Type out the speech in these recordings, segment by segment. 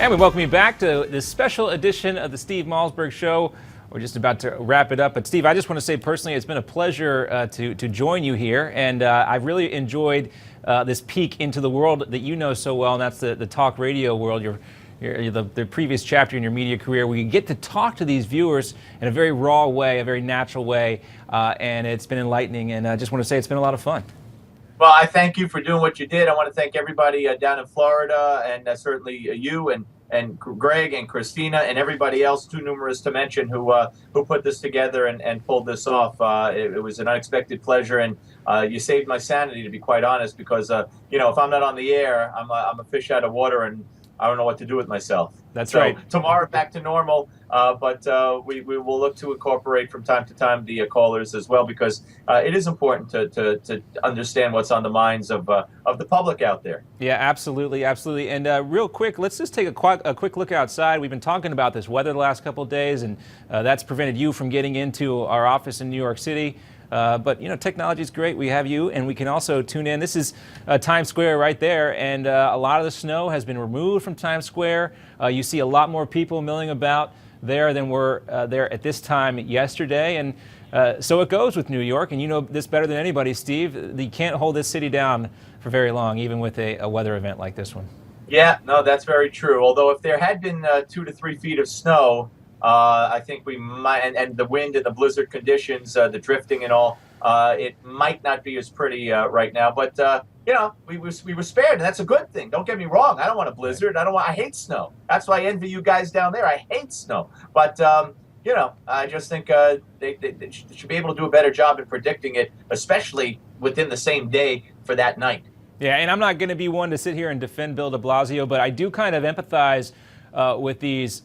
And we welcome you back to this special edition of the Steve Malzberg Show. We're just about to wrap it up. But Steve, I just want to say personally, it's been a pleasure to join you here. And I've really enjoyed this peek into the world that you know so well, and that's the talk radio world. The previous chapter in your media career where you get to talk to these viewers in a very raw way, a very natural way. And it's been enlightening. And I just want to say it's been a lot of fun. Well, I thank you for doing what you did. I want to thank everybody down in Florida, and certainly you and Greg and Christina and everybody else, too numerous to mention, who put this together and pulled this off. It was an unexpected pleasure, and you saved my sanity, to be quite honest, because if I'm not on the air, I'm a fish out of water, and I don't know what to do with myself. That's right. Tomorrow back to normal, but we will look to incorporate from time to time the callers as well, because it is important to understand what's on the minds of the public out there. Yeah, absolutely, absolutely. And real quick, let's just take a quick look outside. We've been talking about this weather the last couple of days, and that's prevented you from getting into our office in New York City. But technology is great. We have you, and we can also tune in. This is Times Square right there, and a lot of the snow has been removed from Times Square. You see a lot more people milling about there than were there at this time yesterday, and so it goes with New York. And you know this better than anybody, Steve. You can't hold this city down for very long, even with a weather event like this one. Yeah, no, that's very true. Although if there had been 2 to 3 feet of snow, I think we might, and the wind and the blizzard conditions, the drifting and all, it might not be as pretty right now. But we were spared, and that's a good thing. Don't get me wrong. I don't want a blizzard. I hate snow. That's why I envy you guys down there. I hate snow. But I just think they should be able to do a better job in predicting it, especially within the same day for that night. Yeah, and I'm not going to be one to sit here and defend Bill de Blasio, but I do kind of empathize with these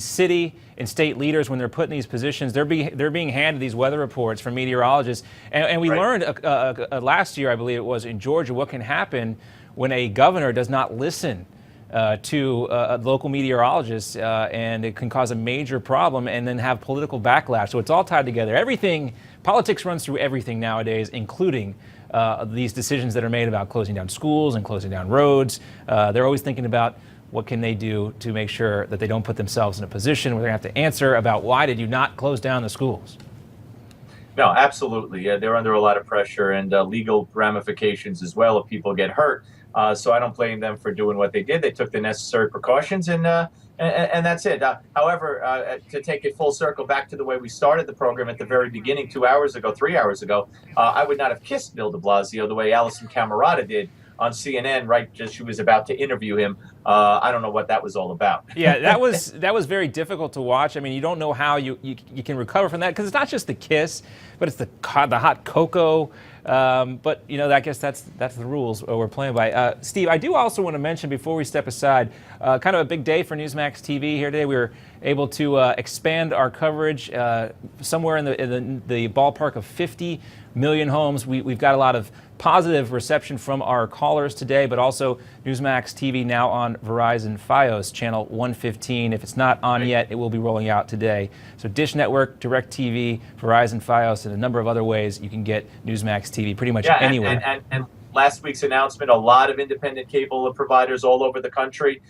city and state leaders when they're put in these positions. They're being handed these weather reports from meteorologists, and we learned last year, I believe it was, in Georgia, what can happen when a governor does not listen to local meteorologists, and it can cause a major problem and then have political backlash. So it's all tied together. Politics runs through everything nowadays, including these decisions that are made about closing down schools and closing down roads. They're always thinking about what can they do to make sure that they don't put themselves in a position where they have to answer about why did you not close down the schools? No, absolutely. Yeah, they're under a lot of pressure and legal ramifications as well if people get hurt. So I don't blame them for doing what they did. They took the necessary precautions, and that's it. However, to take it full circle back to the way we started the program at the very beginning, 3 hours ago, I would not have kissed Bill de Blasio the way Alison Camerata did on CNN right as she was about to interview him. I don't know what that was all about. Yeah, that was very difficult to watch. I mean, you don't know how you can recover from that, because it's not just the kiss, but it's the hot cocoa. But I guess that's the rules we're playing by. Steve, I do also want to mention before we step aside, kind of a big day for Newsmax TV here today. We were able to expand our coverage somewhere in the ballpark of 50 million homes. We've got a lot of positive reception from our callers today, but also Newsmax TV now on Verizon Fios channel 115. If it's not on yet, it will be rolling out today. So Dish Network, DirecTV, Verizon Fios, and a number of other ways you can get Newsmax TV pretty much anywhere. And last week's announcement, a lot of independent cable providers all over the country.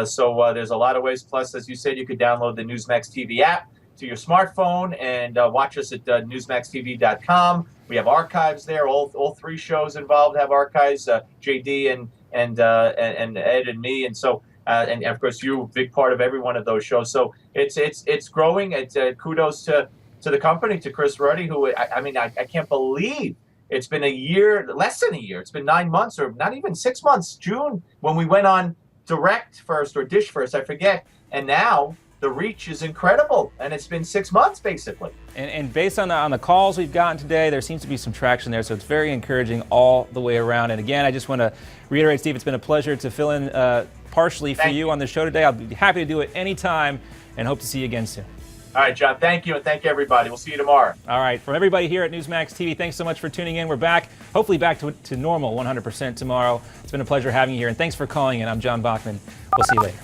So there's a lot of ways. Plus, as you said, you could download the Newsmax TV app to your smartphone and watch us at newsmaxtv.com. We have archives there. All 3 shows involved have archives. JD and Ed and me, and so and of course you, a big part of every one of those shows. So it's growing. It's kudos to the company, to Chris Ruddy, who I can't believe it's been a year, less than a year. It's been 9 months, or not even 6 months. June when we went on Direct first or Dish first, I forget, and now the reach is incredible, and it's been 6 months basically. And based on the calls we've gotten today, there seems to be some traction there, so it's very encouraging all the way around. And again, I just want to reiterate, Steve, it's been a pleasure to fill in partially for you on the show today. I'll be happy to do it anytime, and hope to see you again soon. All right, John, thank you, and thank you, everybody. We'll see you tomorrow. All right, from everybody here at Newsmax TV, thanks so much for tuning in. We're back, hopefully back to normal 100% tomorrow. It's been a pleasure having you here, and thanks for calling in. I'm John Bachman. We'll see you later.